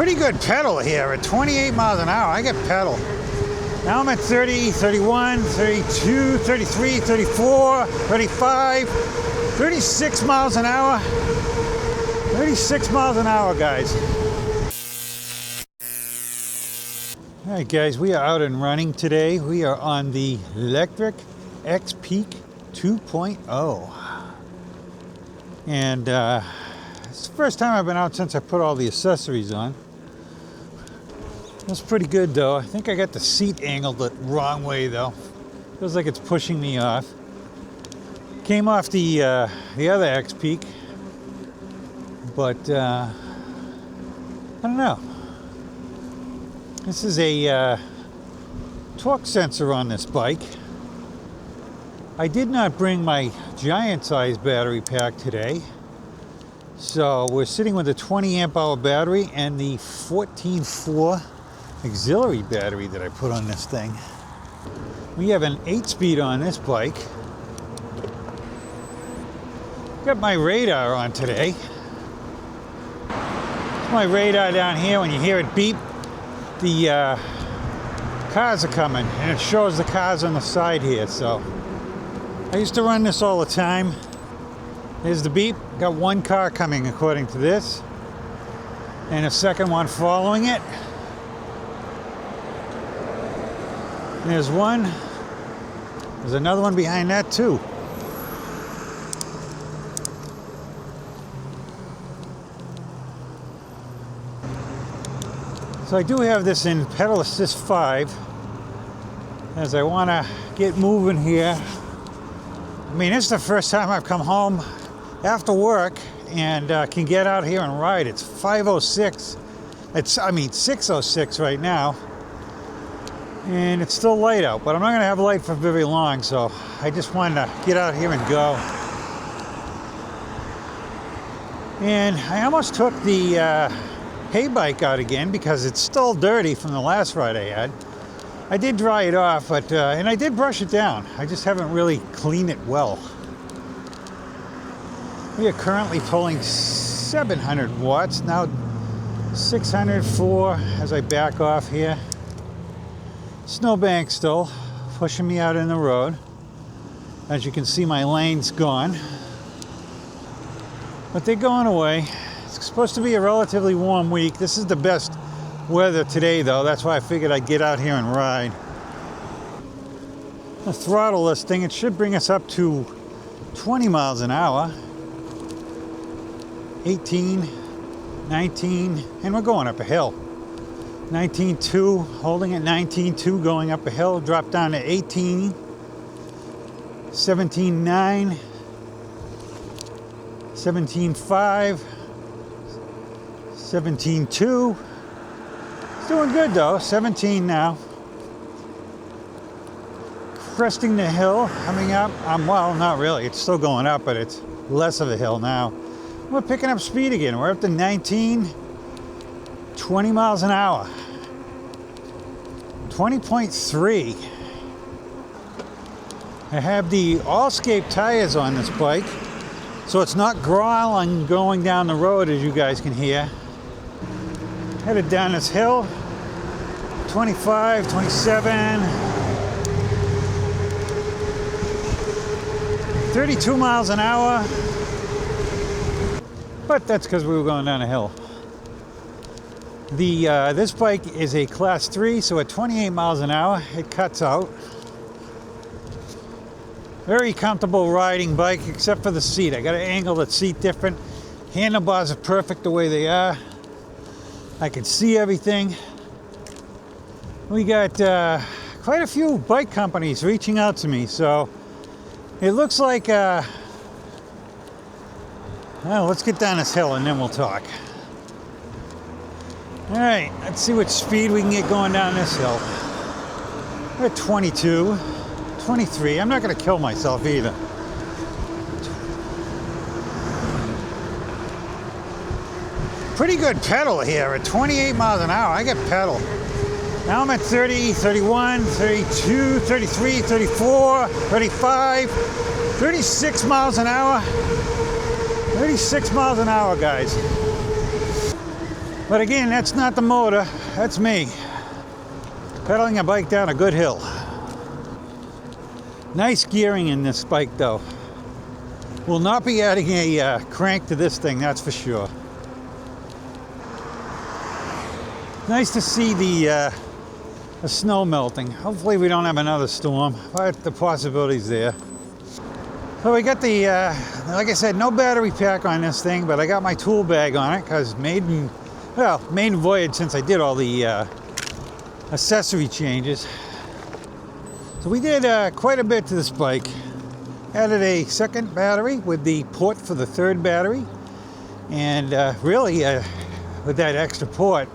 Pretty good pedal here at 28 miles an hour. I get pedal. Now I'm at 30, 31, 32, 33, 34, 35, 36 miles an hour. 36 miles an hour, guys. All right, guys, we are out and running today. We are on the electric XPeak 2.0. And it's the first time I've been out since I put all the accessories on. That's pretty good though. I think I got the seat angled the wrong way though. Feels like it's pushing me off. Came off the other XPeak, but I don't know. This is a torque sensor on this bike. I did not bring my giant size battery pack today. So we're sitting with a 20 amp hour battery and the 14.4 auxiliary battery that I put on this thing. We have an 8-speed on this bike. Got my radar on today. It's my radar down here. When you hear it beep, the cars are coming, and it shows the cars on the side here. So I used to run this all the time. There's the beep. Got one car coming according to this, and a second one following it. There's one. There's another one behind that too. So I do have this in pedal assist 5 as I want to get moving here. I mean, this is the first time I've come home after work and can get out here and ride. It's 5:06. It's 6:06 right now. And it's still light out, but I'm not going to have light for very long, so I just wanted to get out here and go. And I almost took the hay bike out again because it's still dirty from the last ride I had. I did dry it off, but and I did brush it down. I just haven't really cleaned it well. We are currently pulling 700 watts, now 604 as I back off here. Snowbank still pushing me out in the road. As you can see, my lane's gone, but they're going away. It's supposed to be a relatively warm week. This is the best weather today though. That's why I figured I'd get out here and ride. I'll throttle this thing. It should bring us up to 20 miles an hour. 18, 19, and we're going up a hill. 19.2, holding at 19.2, going up a hill, drop down to 18, 17.9, 17.5, 17.2. It's doing good though, 17 now. Cresting the hill, coming up. Well, not really, it's still going up, but it's less of a hill now. We're picking up speed again. We're up to 19, 20 miles an hour. 20.3. I have the Allscape tires on this bike, so it's not growling going down the road, as you guys can hear. Headed down this hill. 25, 27, 32 miles an hour. But that's because we were going down a hill. This bike is a class 3, so at 28 miles an hour, it cuts out. Very comfortable riding bike, except for the seat. I got to angle the seat different. Handlebars are perfect the way they are. I can see everything. We got quite a few bike companies reaching out to me, so it looks like, well, let's get down this hill and then we'll talk. All right, let's see what speed we can get going down this hill. We're at 22, 23. I'm not going to kill myself either. Pretty good pedal here at 28 miles an hour. I get pedal. Now I'm at 30, 31, 32, 33, 34, 35, 36 miles an hour. 36 miles an hour, guys. But again, that's not the motor, that's me. Pedaling a bike down a good hill. Nice gearing in this bike though. Will not be adding a crank to this thing, that's for sure. Nice to see the snow melting. Hopefully we don't have another storm, but the possibility's there. So we got the, like I said, no battery pack on this thing, but I got my tool bag on it because maiden voyage since I did all the accessory changes. So we did quite a bit to this bike. Added a second battery with the port for the third battery. And really, with that extra port,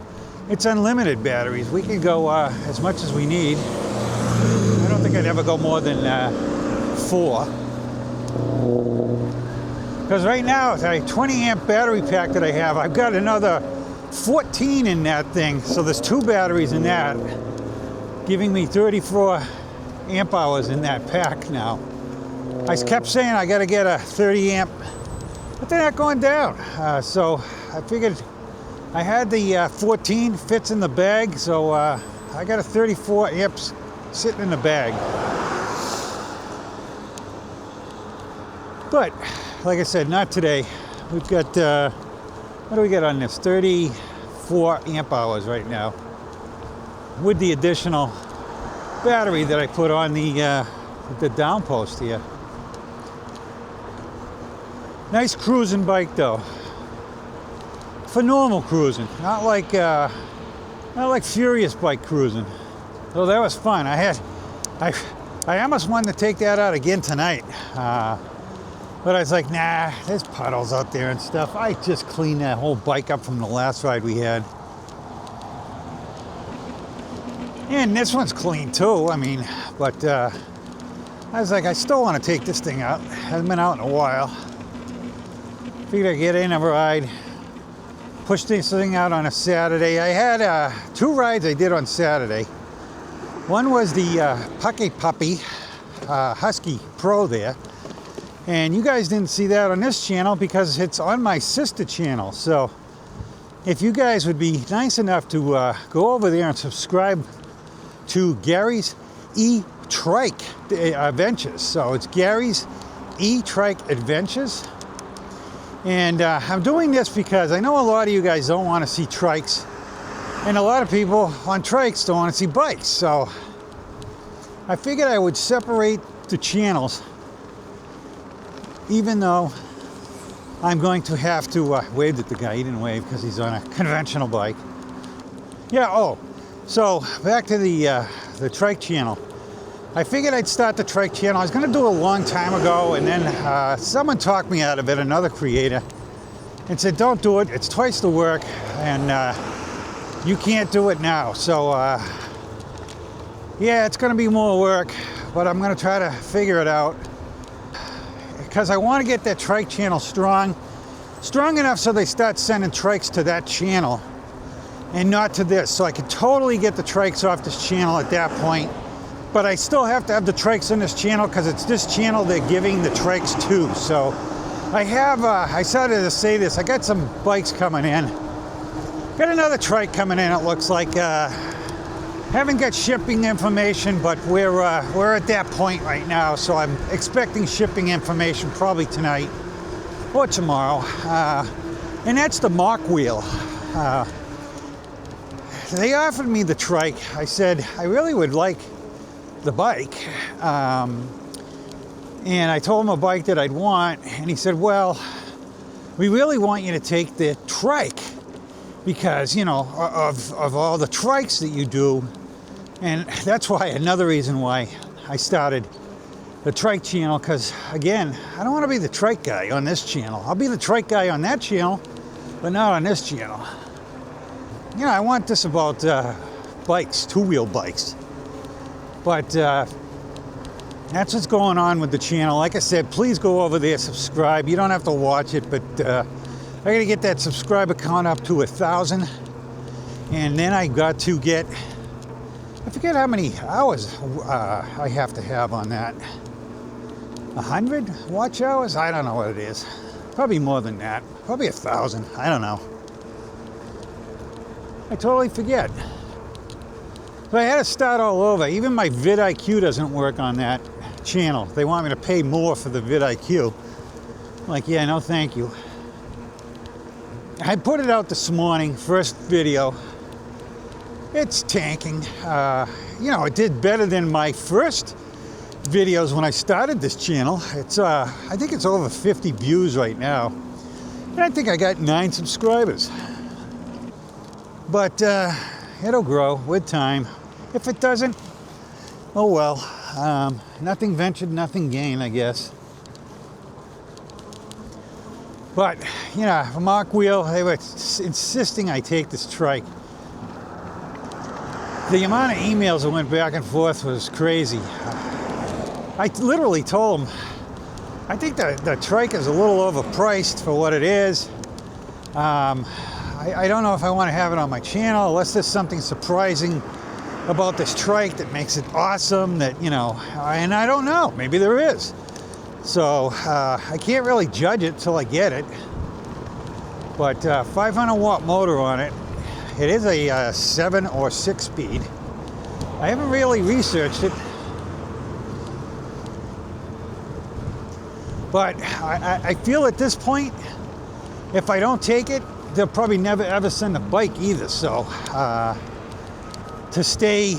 it's unlimited batteries. We can go as much as we need. I don't think I'd ever go more than 4. Because right now, it's a 20 amp battery pack that I have. I've got another 14 in that thing. So there's 2 batteries in that, giving me 34 amp hours in that pack now. I kept saying I got to get a 30 amp, but they're not going down. So I figured I had the 14 fits in the bag, so I got a 34 amps sitting in the bag. But like I said, not today. We've got, what do we got on this? 34 amp hours right now with the additional battery that I put on the downpost here. Nice cruising bike though. For normal cruising, not like furious bike cruising. So that was fun. I almost wanted to take that out again tonight. But I was like, nah, there's puddles out there and stuff. I just cleaned that whole bike up from the last ride we had. And this one's clean too, I mean, but I was like, I still want to take this thing out. Hasn't been out in a while. Figured I'd get in a ride. Push this thing out on a Saturday. I had 2 rides I did on Saturday. One was the Pocket Puppy Husky Pro there. And you guys didn't see that on this channel because it's on my sister channel. So if you guys would be nice enough to go over there and subscribe to Gary's E-Trike Adventures. So it's Gary's E-Trike Adventures. And I'm doing this because I know a lot of you guys don't want to see trikes. And a lot of people on trikes don't want to see bikes. So I figured I would separate the channels, even though I'm going to have to wave at the guy. He didn't wave because he's on a conventional bike. Yeah, oh, so back to the trike channel. I figured I'd start the trike channel. I was going to do it a long time ago, and then someone talked me out of it, another creator, and said, don't do it. It's twice the work, and you can't do it now. So, yeah, it's going to be more work, but I'm going to try to figure it out. Because I want to get that trike channel strong enough so they start sending trikes to that channel and not to this. So I could totally get the trikes off this channel at that point. But I still have to have the trikes in this channel because it's this channel they're giving the trikes to. So I have, I started to say this, I got some bikes coming in. Got another trike coming in, it looks like. Haven't got shipping information, but we're at that point right now. So I'm expecting shipping information probably tonight or tomorrow. And that's the mock wheel. They offered me the trike. I said, I really would like the bike. And I told him a bike that I'd want, and he said, well, we really want you to take the trike because, you know, of all the trikes that you do. And that's why, another reason why I started the trike channel, because again, I don't want to be the trike guy on this channel. I'll be the trike guy on that channel, but not on this channel. You know, I want this about bikes, 2-wheel bikes. But that's what's going on with the channel. Like I said, please go over there, subscribe. You don't have to watch it, but I got to get that subscriber count up to 1,000. And then I got to get, I forget how many hours I have to have on that. 100 watch hours? I don't know what it is. Probably more than that. Probably 1,000. I don't know. I totally forget. So I had to start all over. Even my vidIQ doesn't work on that channel. They want me to pay more for the vidIQ. I'm like, yeah, no thank you. I put it out this morning, first video. It's tanking. You know, it did better than my first videos when I started this channel. It's I think it's over 50 views right now. And I think I got 9 subscribers. But it'll grow with time. If it doesn't, oh well. Nothing ventured, nothing gained, I guess. But, you know, Mark Wheel, they were insisting I take this trike. The amount of emails that went back and forth was crazy. I literally told them, I think the trike is a little overpriced for what it is. I don't know if I want to have it on my channel unless there's something surprising about this trike that makes it awesome, that, you know, and I don't know, maybe there is. So I can't really judge it till I get it. But 500 watt motor on it. It is a 7 or 6 speed. I haven't really researched it. But I feel at this point, if I don't take it, they'll probably never ever send a bike either. So to stay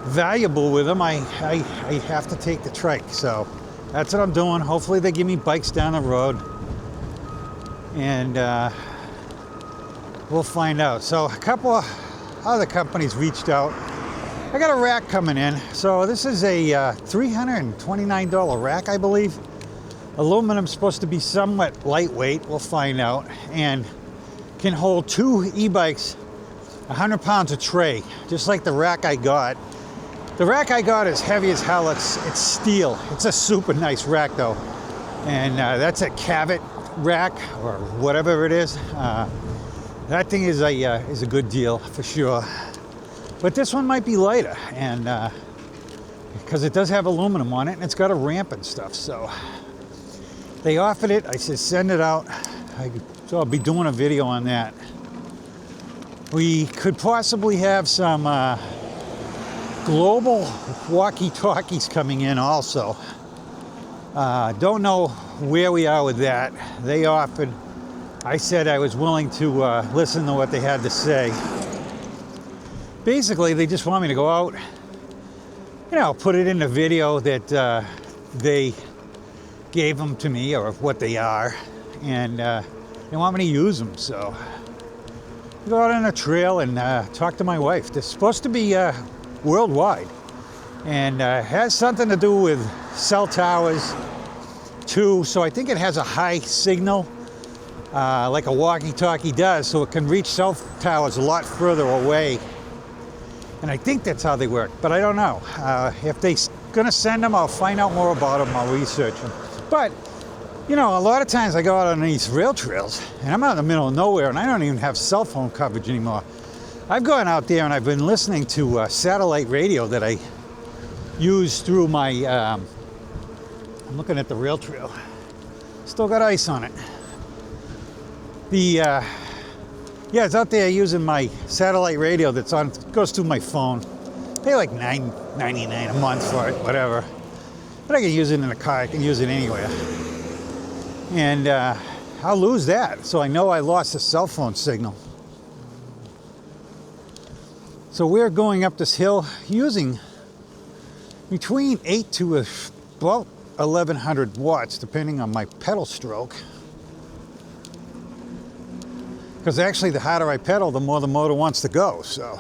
valuable with them, I have to take the trike. So that's what I'm doing. Hopefully they give me bikes down the road. And we'll find out. So a couple of other companies reached out. I got a rack coming in. So this is a $329 rack, I believe. Aluminum's supposed to be somewhat lightweight. We'll find out. And can hold 2 e-bikes, 100 pounds a tray, just like the rack I got. The rack I got is heavy as hell. It's steel. It's a super nice rack though. And that's a Cavett rack or whatever it is. That thing is a good deal for sure. But this one might be lighter, and because it does have aluminum on it, and it's got a ramp and stuff. So they offered it. I said send it out. So I'll be doing a video on that. We could possibly have some global walkie-talkies coming in also. Don't know where we are with that. They offered. I said I was willing to listen to what they had to say. Basically, they just want me to go out, you know, put it in the video that they gave them to me, or what they are, and they want me to use them. So go out on a trail and talk to my wife. This is supposed to be worldwide, and has something to do with cell towers too. So I think it has a high signal, like a walkie-talkie does, so it can reach cell towers a lot further away. And I think that's how they work, but I don't know. If they're gonna send them, I'll find out more about them. I'll research them. But you know, a lot of times I go out on these rail trails, and I'm out in the middle of nowhere, and I don't even have cell phone coverage anymore. I've gone out there and I've been listening to satellite radio that I use through my. I'm looking at the rail trail. Still got ice on it. Yeah, it's out there using my satellite radio that's on, goes through my phone. Pay like $9.99 a month for it, whatever. But I can use it in the car, I can use it anywhere. And I'll lose that, so I know I lost a cell phone signal. So we're going up this hill using between 8 to about 1100 watts, depending on my pedal stroke. Because actually, the harder I pedal, the more the motor wants to go, so.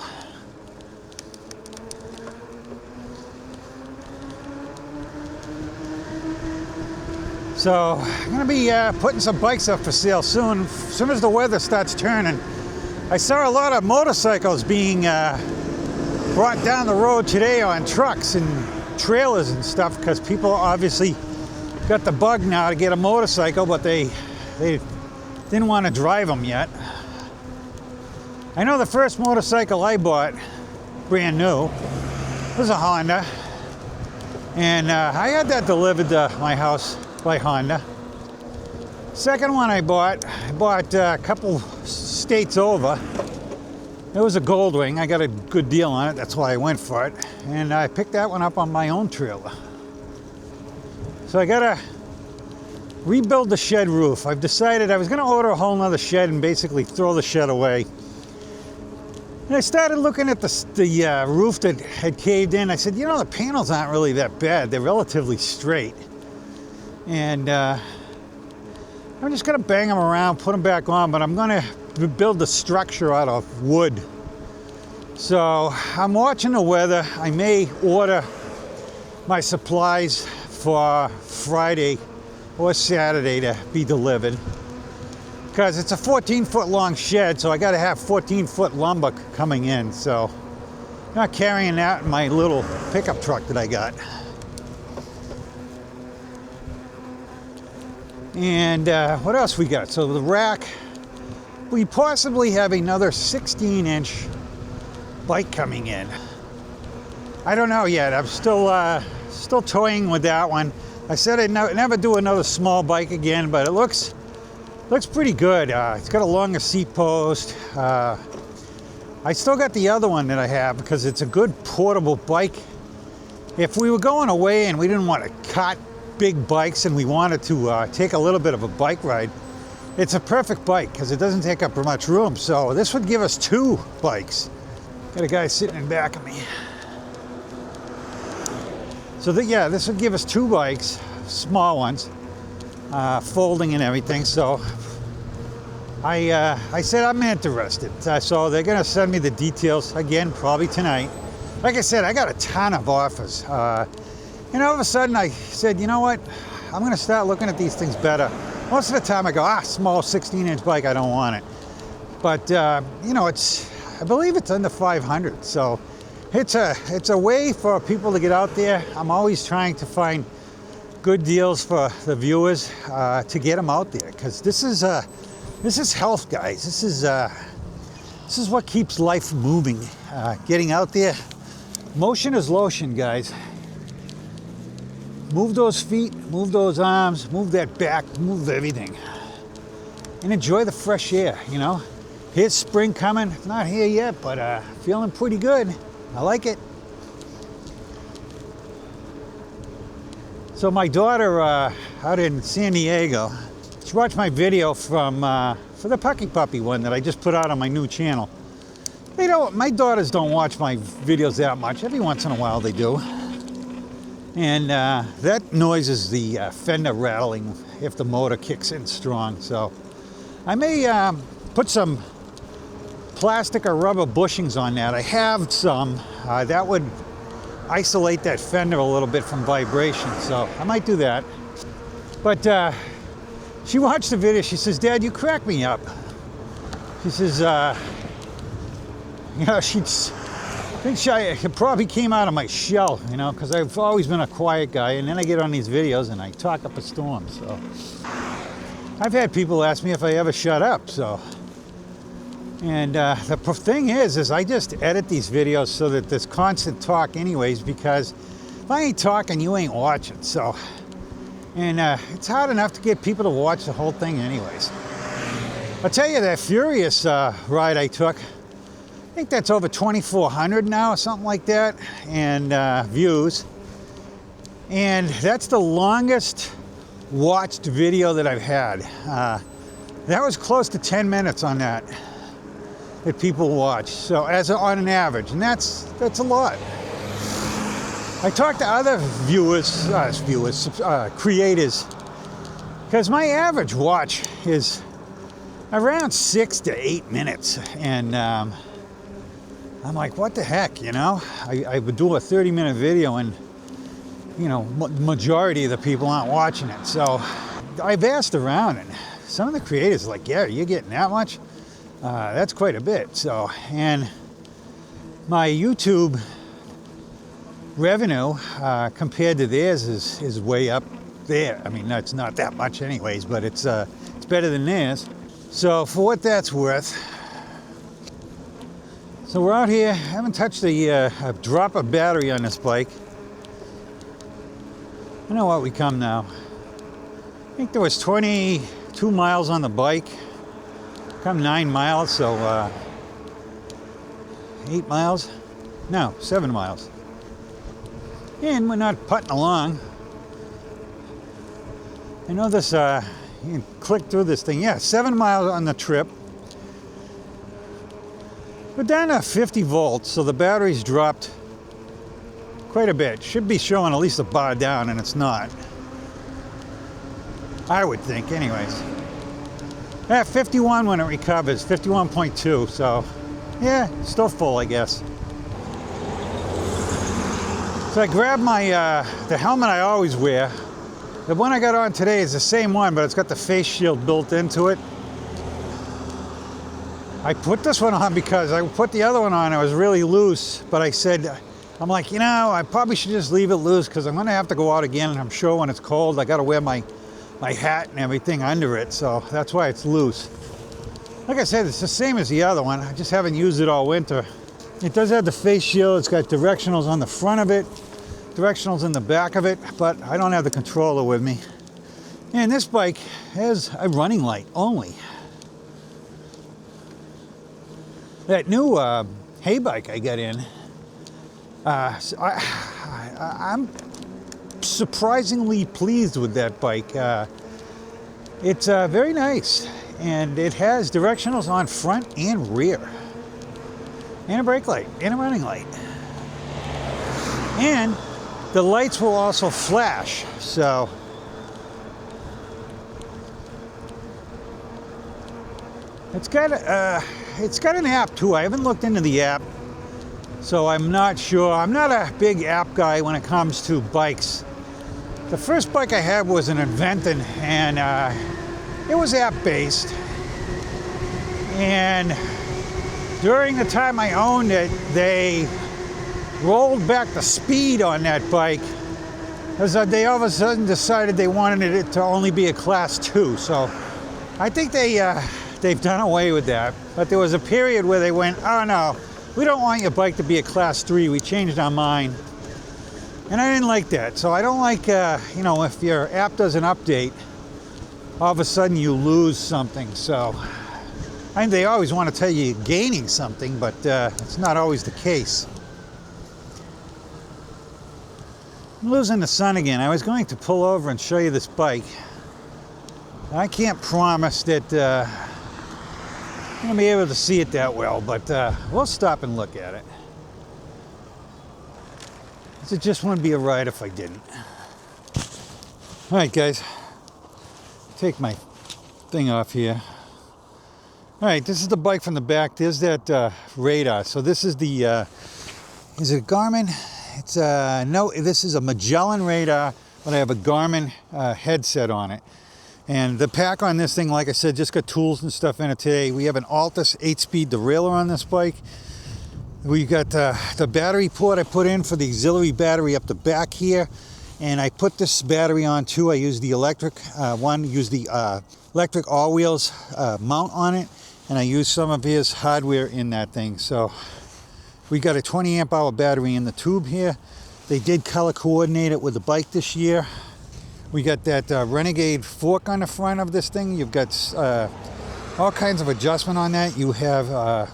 So, I'm gonna be putting some bikes up for sale soon. As soon as the weather starts turning. I saw a lot of motorcycles being brought down the road today on trucks and trailers and stuff, because people obviously got the bug now to get a motorcycle, but they didn't want to drive them yet. I know the first motorcycle I bought, brand new, was a Honda. And I had that delivered to my house by Honda. Second one I bought a couple states over. It was a Goldwing. I got a good deal on it. That's why I went for it. And I picked that one up on my own trailer. So I gotta rebuild the shed roof. I've decided I was gonna order a whole nother shed and basically throw the shed away. And I started looking at the roof that had caved in. I said, you know, the panels aren't really that bad. They're relatively straight. And I'm just gonna bang them around, put them back on, but I'm gonna build the structure out of wood. So I'm watching the weather. I may order my supplies for Friday or Saturday to be delivered. Because it's a 14-foot long shed, so I got to have 14-foot lumber coming in. So I'm not carrying that in my little pickup truck that I got. And what else we got? So the rack, we possibly have another 16-inch bike coming in. I don't know yet. I'm still toying with that one. I said I'd never do another small bike again, but it looks pretty good. It's got a longer seat post. I still got the other one that I have because it's a good portable bike. If we were going away and we didn't want to cart big bikes and we wanted to take a little bit of a bike ride, it's a perfect bike because it doesn't take up much room. So this would give us 2 bikes. Got a guy sitting in back of me. So yeah, this would give us 2 bikes, small ones. Folding and everything. So I said I'm interested. So they're gonna send me the details again, probably tonight. Like I said, I got a ton of offers. And all of a sudden I said, you know what? I'm gonna start looking at these things better. Most of the time I go, small 16-inch bike, I don't want it. But you know, I believe it's under 500. So it's a way for people to get out there. I'm always trying to find good deals for the viewers to get them out there, because this is health, guys. This is what keeps life moving. Getting out there. Motion is lotion, guys. Move those feet, move those arms, move that back, move everything, and enjoy the fresh air. You know, here's spring coming. It's not here yet, but feeling pretty good. I like it. So my daughter out in San Diego, she watched my video from for the Pucky Puppy one that I just put out on my new channel. My daughters don't watch my videos that much. Every once in a while they do. And that noise is the fender rattling if the motor kicks in strong. So I may put some plastic or rubber bushings on that. I have some. That would isolate that fender a little bit from vibration, so I might do that. But she watched the video. She says, Dad, you crack me up. She says, you know, I think she probably came out of my shell, you know, because I've always been a quiet guy, and then I get on these videos and I talk up a storm. So I've had people ask me if I ever shut up. So, and the thing is I just edit these videos so that there's constant talk anyways, because if I ain't talking, you ain't watching. So, and it's hard enough to get people to watch the whole thing anyways. I'll tell you, that Furious ride I took, I think that's over 2,400 now or something like that, and views. And that's the longest watched video that I've had. That was close to 10 minutes on that people watch. So on an average, and that's a lot. I talked to other creators, because my average watch is around 6 to 8 minutes, and I'm like, what the heck, you know? I would do a 30-minute video, and you know, majority of the people aren't watching it. So I've asked around, and some of the creators are like, yeah, you're getting that much? That's quite a bit. So, and my YouTube revenue compared to theirs is way up there. I mean, it's not that much anyways, but it's better than theirs. So for what that's worth. So we're out here, haven't touched a drop of battery on this bike. I know what we come now. I think there was 22 miles on the bike. Come 9 miles, so 8 miles? No, 7 miles. And we're not putting along. I know this, you can click through this thing. Yeah, 7 miles on the trip. We're down to 50 volts, so the battery's dropped quite a bit. Should be showing at least a bar down, and it's not. I would think, anyways. Yeah, 51 when it recovers, 51.2, so yeah, still full, I guess. So I grabbed my, the helmet I always wear. The one I got on today is the same one, but it's got the face shield built into it. I put this one on because I put the other one on, it was really loose, but I said, I'm like, you know, I probably should just leave it loose because I'm gonna have to go out again, and I'm sure when it's cold, I gotta wear my hat and everything under it, so that's why it's loose. Like I said, it's the same as the other one, I just haven't used it all winter. It does have the face shield, it's got directionals on the front of it, directionals in the back of it, but I don't have the controller with me. And this bike has a running light only. That new hay bike I got in, I'm surprisingly pleased with that bike. It's very nice, and it has directionals on front and rear, and a brake light, and a running light. And the lights will also flash, so it's got an app too. I haven't looked into the app, so I'm not sure. I'm not a big app guy when it comes to bikes. The first bike I had was an Inventon, and it was app-based. And during the time I owned it, they rolled back the speed on that bike because they all of a sudden decided they wanted it to only be a class 2. So I think they've done away with that. But there was a period where they went, oh no, we don't want your bike to be a class 3. We changed our mind. And I didn't like that. So I don't like, you know, if your app does an update, all of a sudden you lose something. So I think they always want to tell you you're gaining something, but it's not always the case. I'm losing the sun again. I was going to pull over and show you this bike. I can't promise that I'm going to be able to see it that well, but we'll stop and look at it. It just wouldn't be a ride if I didn't. All right, guys. Take my thing off here. All right, this is the bike from the back. There's that radar. So this is the, is it a Garmin? It's no, this is a Magellan radar, but I have a Garmin headset on it. And the pack on this thing, like I said, just got tools and stuff in it today. We have an Altus 8-speed derailleur on this bike. We got the battery port I put in for the auxiliary battery up the back here. And I put this battery on too. I use the electric one, use the electric all-wheels mount on it. And I use some of his hardware in that thing. So we got a 20 amp hour battery in the tube here. They did color coordinate it with the bike this year. We got that Renegade fork on the front of this thing. You've got all kinds of adjustment on that. You have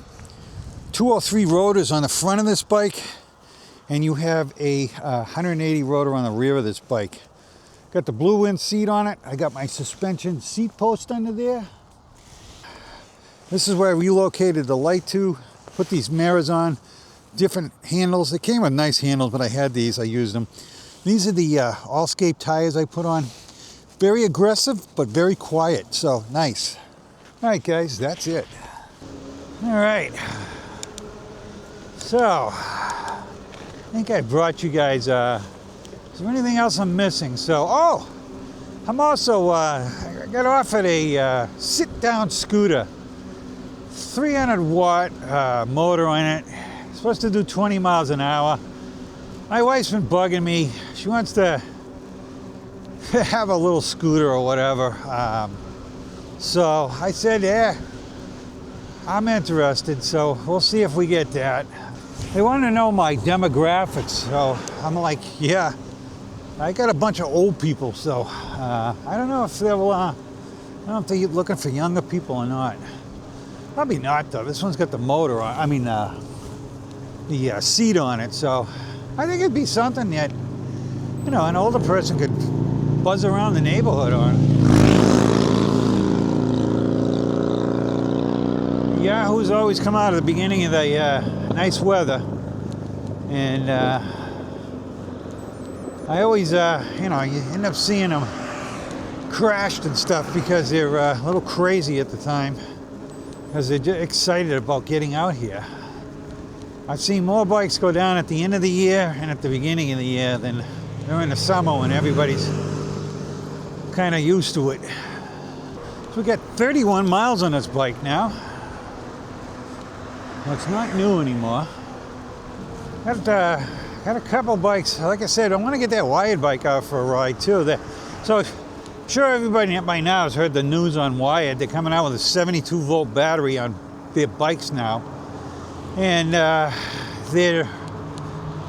203 rotors on the front of this bike, and you have a 180 rotor on the rear of this bike. Got the Blue Wind seat on it. I got my suspension seat post under there. This is where I relocated the light to. Put these mirrors on, different handles. They came with nice handles, but I had these, I used them. These are the Allscape tires I put on. Very aggressive, but very quiet, so nice. All right, guys, that's it. All right. So, I think I brought you guys, is there anything else I'm missing? So, oh, I'm also, I got offered a sit-down scooter. 300 watt motor on it. It's supposed to do 20 miles an hour. My wife's been bugging me. She wants to have a little scooter or whatever. So I said, yeah, I'm interested. So we'll see if we get that. They want to know my demographics. So I'm like, yeah, I got a bunch of old people. So I don't know if they'll, I don't know if they're looking for younger people or not. Probably not though. This one's got the motor on. I mean, the seat on it. So I think it'd be something that, you know, an older person could buzz around the neighborhood on. Yahoos always come out at the beginning of the nice weather, and I always, you know, you end up seeing them crashed and stuff because they're a little crazy at the time, because they're just excited about getting out here. I've seen more bikes go down at the end of the year and at the beginning of the year than during the summer when everybody's kind of used to it. So we got 31 miles on this bike now. Well, it's not new anymore. Got a couple bikes. Like I said, I want to get that Wired bike out for a ride too. So I'm sure everybody by now has heard the news on Wired. They're coming out with a 72-volt battery on their bikes now. And their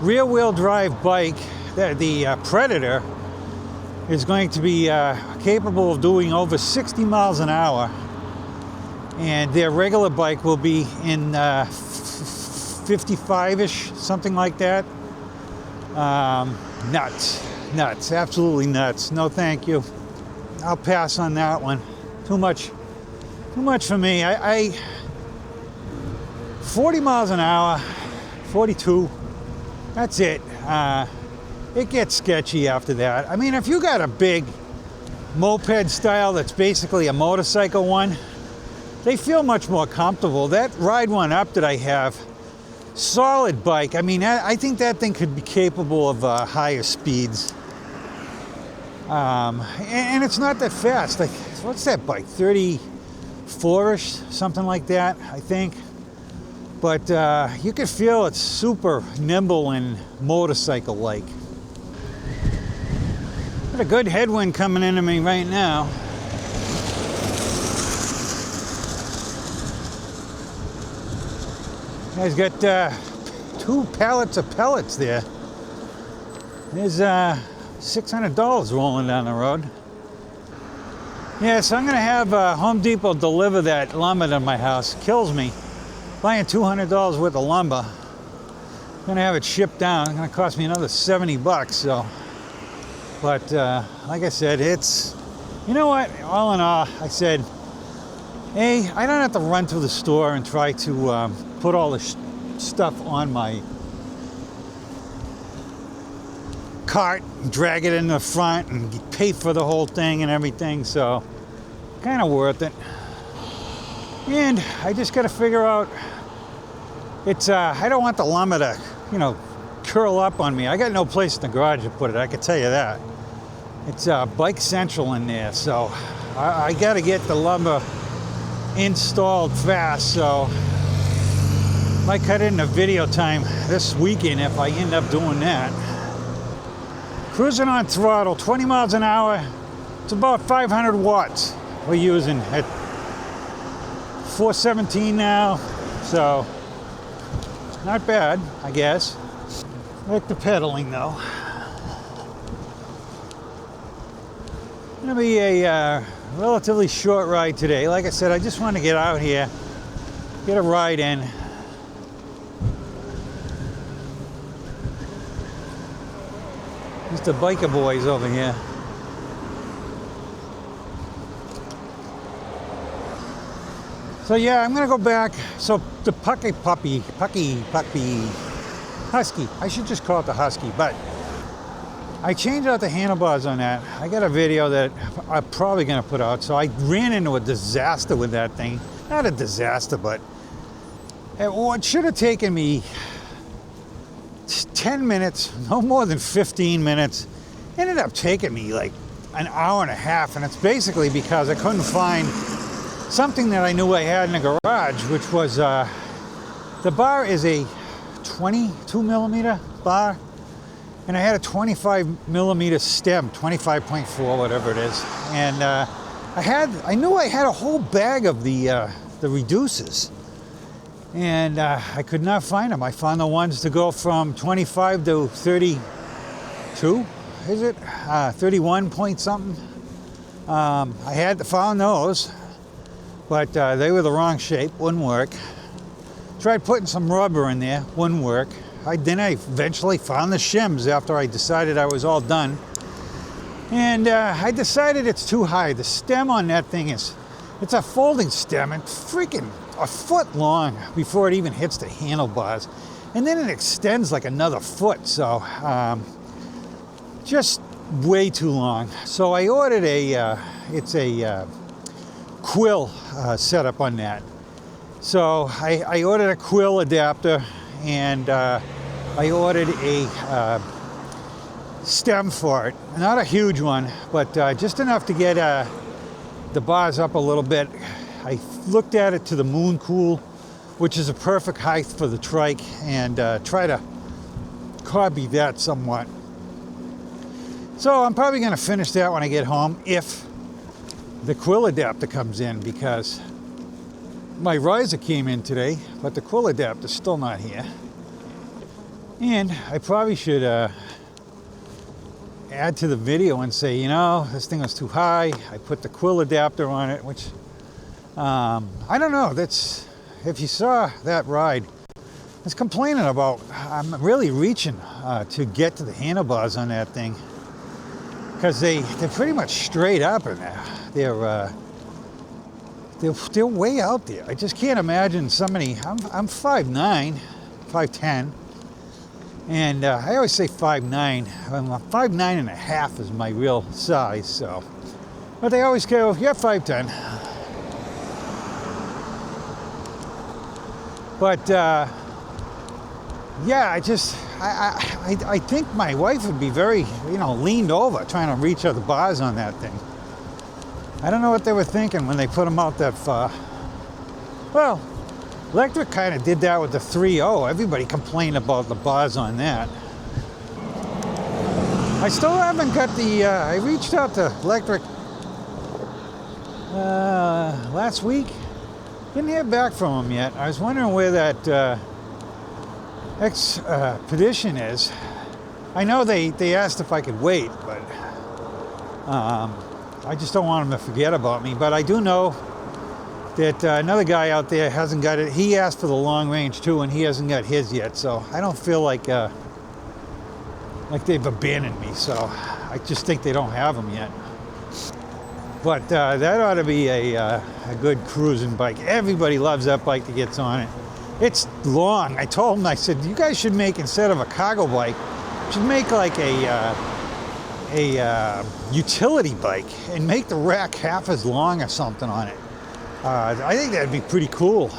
rear-wheel drive bike, the Predator, is going to be capable of doing over 60 miles an hour. And their regular bike will be in 55-ish, something like that. Nuts, absolutely nuts. No, thank you. I'll pass on that one. Too much for me. I 40 miles an hour, 42. That's it. It gets sketchy after that. I mean, if you got a big moped style that's basically a motorcycle one, they feel much more comfortable. That Ride One Up that I have, solid bike. I mean, I think that thing could be capable of higher speeds. And it's not that fast. Like, what's that bike? 34-ish, something like that, I think. But you can feel it's super nimble and motorcycle-like. Got a good headwind coming into me right now. Guy's got 2 pallets of pellets there. There's $600 rolling down the road. Yeah, so I'm gonna have Home Depot deliver that lumber to my house. Kills me. Buying $200 worth of lumber. I'm gonna have it shipped down. It's gonna cost me another 70 bucks. So, but like I said, it's, you know what? All in all, I said, hey, I don't have to run to the store and try to put all the stuff on my cart, and drag it in the front, and pay for the whole thing and everything. So, kind of worth it. And I just got to figure out. It's I don't want the lumber to, you know, curl up on me. I got no place in the garage to put it. I can tell you that. It's Bike Central in there, so I got to get the lumber installed fast. So might cut in the video time this weekend if I end up doing that. Cruising on throttle, 20 miles an hour. It's about 500 watts we're using at 417 now, so not bad, I guess. Like the pedaling though. Gonna be a relatively short ride today. Like I said, I just want to get out here, get a ride in. Just the biker boys over here. So yeah, I'm gonna go back. So the puppy Husky. I should just call it the Husky, but I changed out the handlebars on that. I got a video that I'm probably gonna put out. So I ran into a disaster with that thing. Not a disaster, but it should have taken me 10 minutes, no more than 15 minutes. Ended up taking me like an hour and a half, and it's basically because I couldn't find something that I knew I had in the garage, which was the bar is a 22 millimeter bar, and I had a 25 millimeter stem, 25.4, whatever it is, and I knew I had a whole bag of the reducers, and I could not find them. I found the ones to go from 25 to 32, is it? 31 point something. I had found those, but they were the wrong shape, wouldn't work. Tried putting some rubber in there, wouldn't work. Then I eventually found the shims after I decided I was all done. And I decided it's too high. The stem on that thing it's a folding stem. It's freaking a foot long before it even hits the handlebars. And then it extends like another foot. So just way too long. So I ordered it's a quill setup on that. So I ordered a quill adapter, and I ordered a stem for it. Not a huge one, but just enough to get the bars up a little bit. I looked at it to the moon cool, which is a perfect height for the trike, and try to copy that somewhat. So I'm probably going to finish that when I get home if the quill adapter comes in, because my riser came in today, but the quill adapter's still not here. And I probably should add to the video and say, you know, this thing was too high. I put the quill adapter on it, which I don't know. That's, if you saw that ride, I was complaining about I'm really reaching to get to the handlebars on that thing, because they're pretty much straight up in there. They're way out there. I just can't imagine somebody. I'm 5'9", 5'10", and I always say 5'9". 5'9 and a half is my real size. So, but they always go, "You're 5'10". But yeah, I think my wife would be very, leaned over trying to reach out the bars on that thing. I don't know what they were thinking when they put them out that far. Well, Electric kind of did that with the 3.0. Everybody complained about the bars on that. I still haven't got the, I reached out to Electric last week. Didn't hear back from them yet. I was wondering where that expedition is. I know they asked if I could wait, but I just don't want them to forget about me. But I do know that another guy out there hasn't got it. He asked for the long range too, and he hasn't got his yet. So I don't feel like they've abandoned me. So I just think they don't have them yet. But that ought to be a good cruising bike. Everybody loves that bike that gets on it. It's long. I told them, I said, you guys should make, instead of a cargo bike, you should make like a utility bike and make the rack half as long or something on it. I think that'd be pretty cool.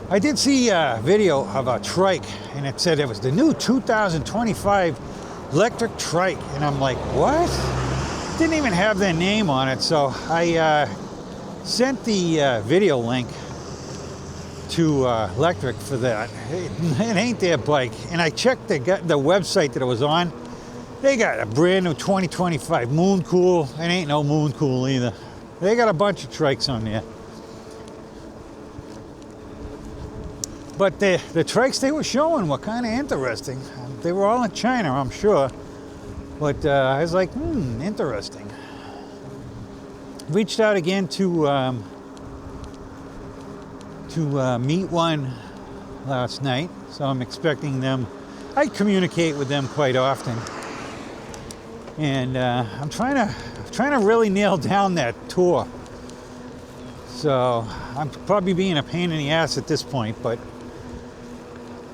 I did see a video of a trike, and it said it was the new 2025 electric trike, and I'm like, what? Didn't even have their name on it. So I sent the video link to Electric for that. It ain't their bike. And I checked the website that it was on. They got a brand new 2025 Moon Cool. It ain't no Moon Cool either. They got a bunch of trikes on there. But the trikes they were showing were kind of interesting. They were all in China, I'm sure. But I was like, interesting. Reached out again to meet one last night, so I'm expecting them. I communicate with them quite often, and I'm trying to really nail down that tour. So I'm probably being a pain in the ass at this point, but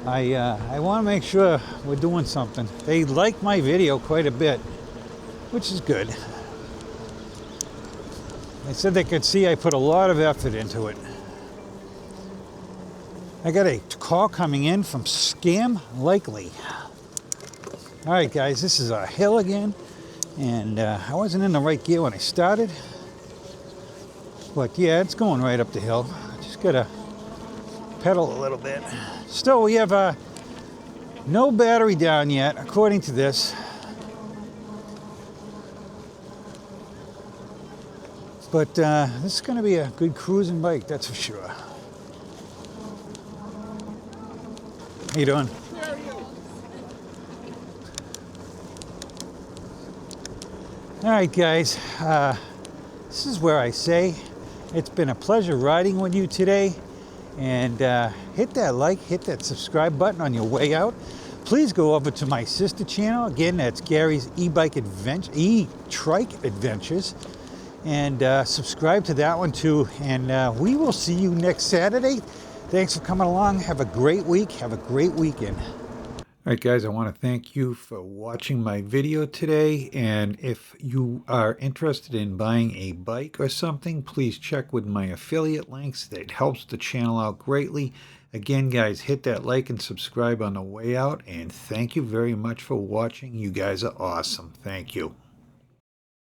I want to make sure we're doing something. They like my video quite a bit, which is good. They said they could see I put a lot of effort into it. I got a call coming in from Scam Likely. All right, guys, this is a hill again, and I wasn't in the right gear when I started. But yeah, it's going right up the hill. Just gotta pedal a little bit. Still, we have no battery down yet, according to this. But this is going to be a good cruising bike, that's for sure. How you doing? How are you? All right, guys. This is where I say It's been a pleasure riding with you today. And hit that like, hit that subscribe button on your way out. Please go over to my sister channel. Again, that's Gary's e-trike adventures. And subscribe to that one too. And we will see you next Saturday. Thanks for coming along. Have a great week. Have a great weekend. All right, guys, I want to thank you for watching my video today. And if you are interested in buying a bike or something, please check with my affiliate links. That helps the channel out greatly. Again, guys, hit that like and subscribe on the way out. And thank you very much for watching. You guys are awesome. Thank you.